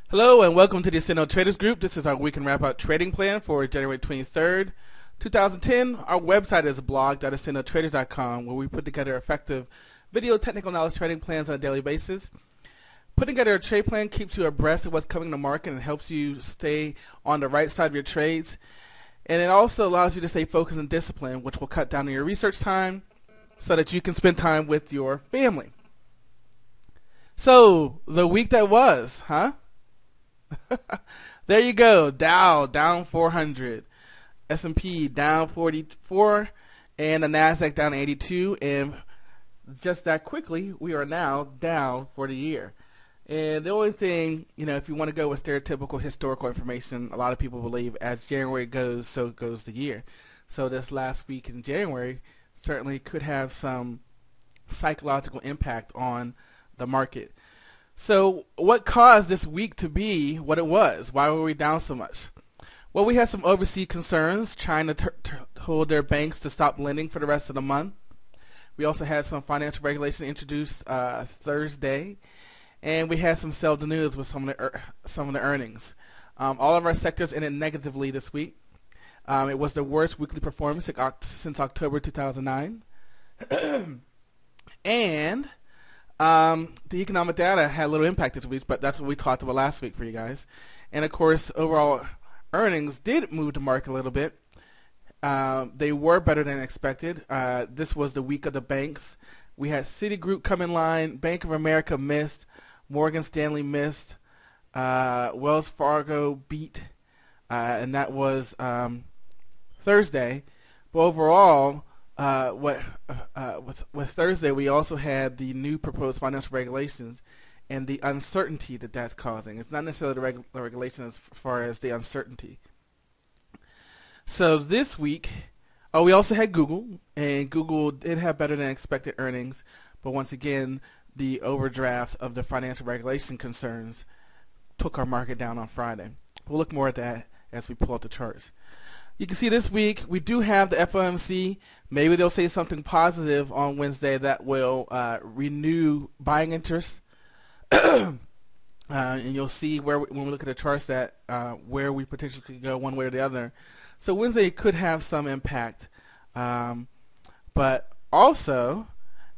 Hello and welcome to the Accendo Traders Group. This is our weekend wrap-up trading plan for January 23rd, 2010. Our website is blog.accendotraders.com, where we put together effective video technical knowledge trading plans on a daily basis. Putting together a trade plan keeps you abreast of what's coming to the market and helps you stay on the right side of your trades. And it also allows you to stay focused and disciplined, which will cut down on your research time so that you can spend time with your family. So, the week that was, huh? There you go. Dow down 400, S&P down 44, and the Nasdaq down 82. And just that quickly, we are now down for the year. And the only thing, if you want to go with stereotypical historical information, a lot of people believe as January goes, so goes the year. So this last week in January certainly could have some psychological impact on the market. So what caused this week to be what it was? Why were we down so much? Well, we had some overseas concerns trying to hold their banks to stop lending for the rest of the month. We also had some financial regulation introduced Thursday, and we had some sell the news with some of the earnings. All of our sectors ended negatively this week. It was the worst weekly performance since October 2009, and the economic data had a little impact this week, but that's what we talked about last week for you guys. And of course, overall earnings did move the market a little bit. They were better than expected. This was the week of the banks. We had Citigroup come in line, Bank of America missed, Morgan Stanley missed, Wells Fargo beat, and that was Thursday. But overall, with Thursday, we also had the new proposed financial regulations and the uncertainty that that's causing. It's not necessarily the regulation as far as the uncertainty. So this week, we also had Google, and Google did have better than expected earnings, but once again, the overdraft of the financial regulation concerns took our market down on Friday. We'll look more at that as we pull up the charts. You can see this week we do have the FOMC. Maybe they'll say something positive on Wednesday that will renew buying interest. And you'll see when we look at the charts that where we potentially could go one way or the other. So Wednesday could have some impact. But also,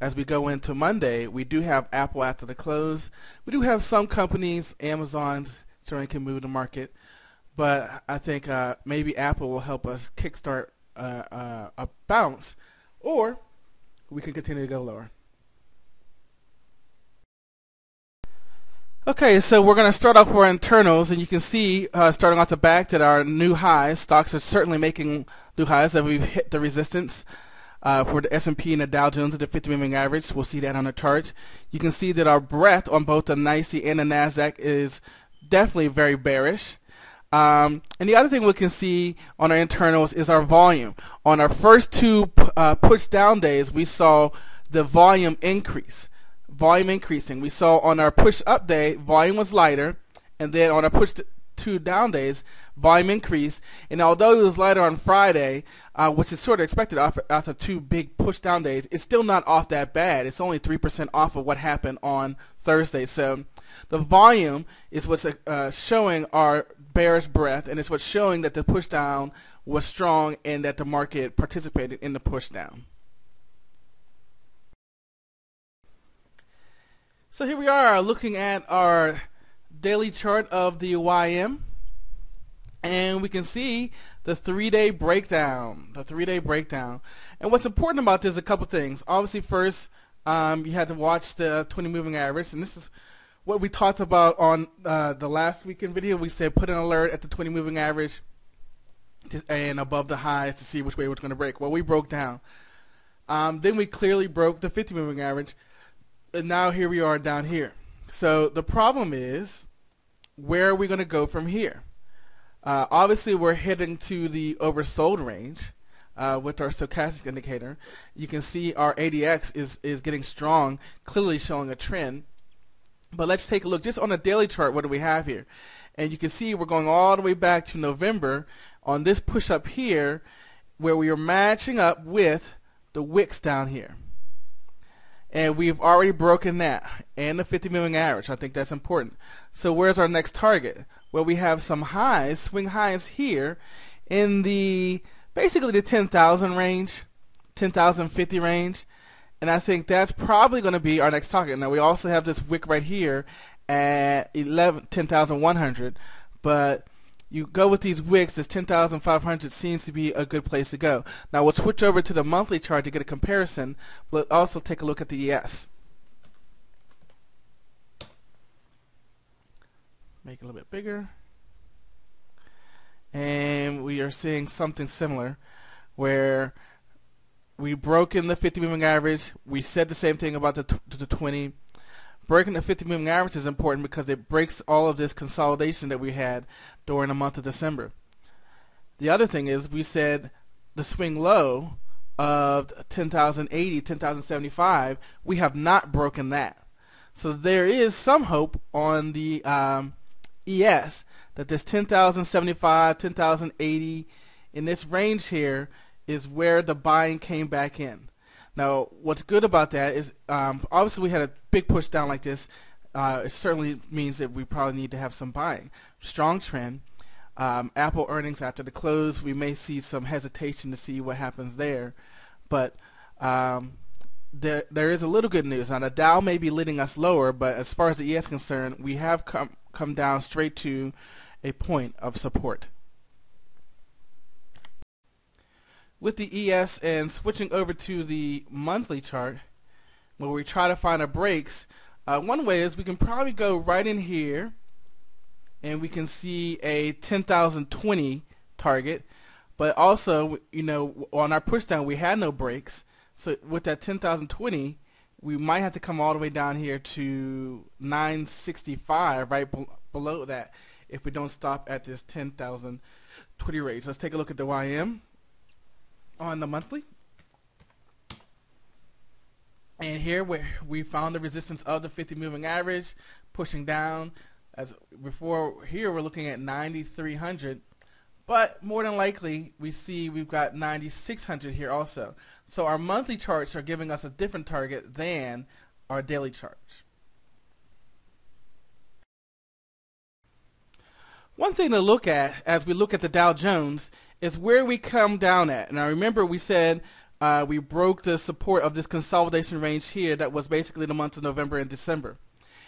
as we go into Monday, we do have Apple after the close. We do have some companies, Amazon's certainly can move the market. But I think maybe Apple will help us kickstart a bounce, or we can continue to go lower. Okay, so we're going to start off with our internals, and you can see starting off the back that our new highs, stocks are certainly making new highs, that we've hit the resistance for the S&P and the Dow Jones at the 50-moving average. We'll see that on the chart. You can see that our breadth on both the NYSE and the Nasdaq is definitely very bearish. And the other thing we can see on our internals is our volume. On our first two push down days, we saw the volume increase. Volume increasing. We saw on our push up day, volume was lighter, and then on our push two down days, volume increased. And although it was lighter on Friday, which is sort of expected after two big push down days, it's still not off that bad. It's only 3% off of what happened on Thursday. So the volume is what's showing our bearish breadth, and it's what's showing that the push down was strong and that the market participated in the push down. So here we are looking at our daily chart of the YM, and we can see the 3-day breakdown. And what's important about this is a couple things. Obviously, first, you had to watch the 20-moving average, and this is what we talked about on the last weekend video. We said put an alert at the 20-moving average and above the highs to see which way it was going to break. Well, we broke down. Then we clearly broke the 50-moving average, and now here we are down here. So the problem is, where are we going to go from here? Obviously, we're heading to the oversold range with our stochastic indicator. You can see our ADX is getting strong, clearly showing a trend. But let's take a look just on a daily chart. What do we have here? And you can see we're going all the way back to November on this push up here, where we are matching up with the wicks down here. and we've already broken that and the 50 moving average. I think that's important. So where's our next target? Well, we have some highs, swing highs here in the basically the 10,000 range, 10,050 range, and I think that's probably going to be our next target. Now we also have this wick right here at 10,100, but you go with these wicks, this 10,500 seems to be a good place to go. Now we'll switch over to the monthly chart to get a comparison, but also take a look at the ES. Make it a little bit bigger. And we are seeing something similar where we broke in the 50 moving average. We said the same thing about the 20. Breaking the 50 moving average is important because it breaks all of this consolidation that we had during the month of December. The other thing is we said the swing low of 10,080, 10,075, we have not broken that. So there is some hope on the ES that this 10,075, 10,080 in this range here is where the buying came back in. Now, what's good about that is obviously we had a big push down like this. It certainly means that we probably need to have some buying. Strong trend. Apple earnings after the close, we may see some hesitation to see what happens there. But there is a little good news. Now, the Dow may be leading us lower, but as far as the ES is concerned, we have come down straight to a point of support. With the ES and switching over to the monthly chart, where we try to find our breaks, one way is we can probably go right in here and we can see a 10,020 target, but also, you know, on our push down we had no breaks, so with that 10,020 we might have to come all the way down here to 965 right below that if we don't stop at this 10,020 range. Let's take a look at the YM on the monthly, and here we found the resistance of the 50 moving average pushing down. As before, here we're looking at 9,300, but more than likely we see we've got 9,600 here also. So our monthly charts are giving us a different target than our daily charts. One thing to look at as we look at the Dow Jones is where we come down at. Now remember we said we broke the support of this consolidation range here that was basically the months of November and December.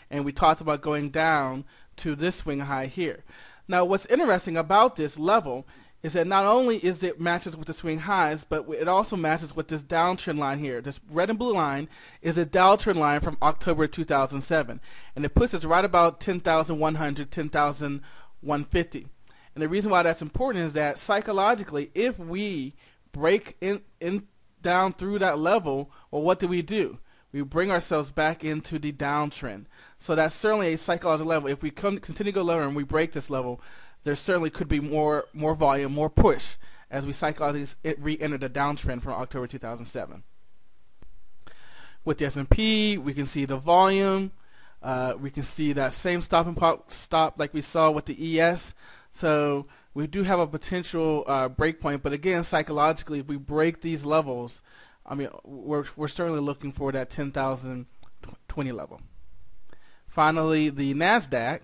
And we talked about going down to this swing high here. Now what's interesting about this level is that not only is it matches with the swing highs, but it also matches with this downtrend line here. This red and blue line is a downtrend line from October 2007. And it puts us right about 10,100, 10,150. And the reason why that's important is that psychologically, if we break in down through that level, well, what do? We bring ourselves back into the downtrend. So that's certainly a psychological level. If we continue to go lower and we break this level, there certainly could be more volume, more push as we psychologically re-enter the downtrend from October 2007. With the S&P, we can see the volume. We can see that same stop and pop stop like we saw with the ES. So we do have a potential break point, but again, psychologically, if we break these levels, I mean, we're certainly looking for that 10,020 level. Finally, the NASDAQ.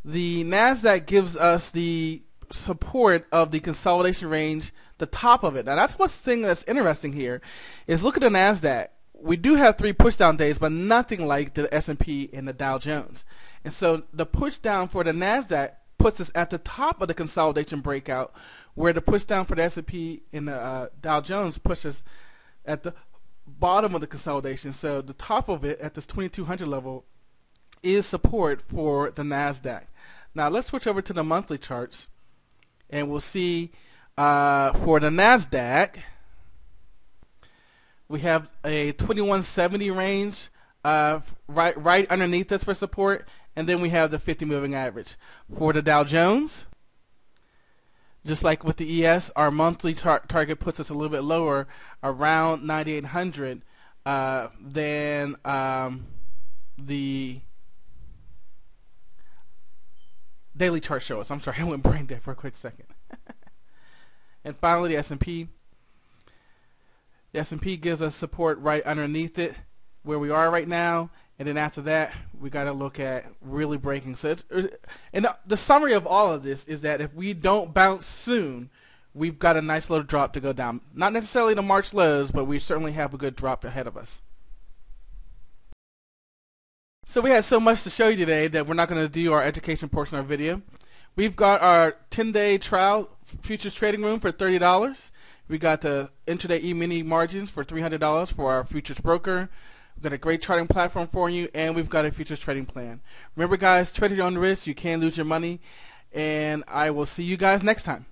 The NASDAQ gives us the support of the consolidation range, the top of it. Now that's what's thing that's interesting here, is look at the NASDAQ. We do have 3 push down days, but nothing like the S&P and the Dow Jones. And so the push down for the NASDAQ puts us at the top of the consolidation breakout, where the push down for the S&P and the Dow Jones pushes at the bottom of the consolidation. So the top of it at this 2200 level is support for the NASDAQ. Now let's switch over to the monthly charts, and we'll see for the NASDAQ, we have a 2170 range right underneath us for support, and then we have the 50 moving average. For the Dow Jones, just like with the ES, our monthly target puts us a little bit lower, around 9,800, than the daily chart shows. I'm sorry, I went brain dead for a quick second. And finally, the S&P. The S&P gives us support right underneath it where we are right now, and then after that we got to look at really breaking. So and the summary of all of this is that if we don't bounce soon, we've got a nice little drop to go down. Not necessarily the March lows, but we certainly have a good drop ahead of us. So we had so much to show you today that we're not going to do our education portion of our video. We've got our 10-day trial futures trading room for $30. We got the intraday E-mini margins for $300 for our futures broker. We've got a great charting platform for you, and we've got a futures trading plan. Remember, guys, trade at your own risk. You can lose your money, and I will see you guys next time.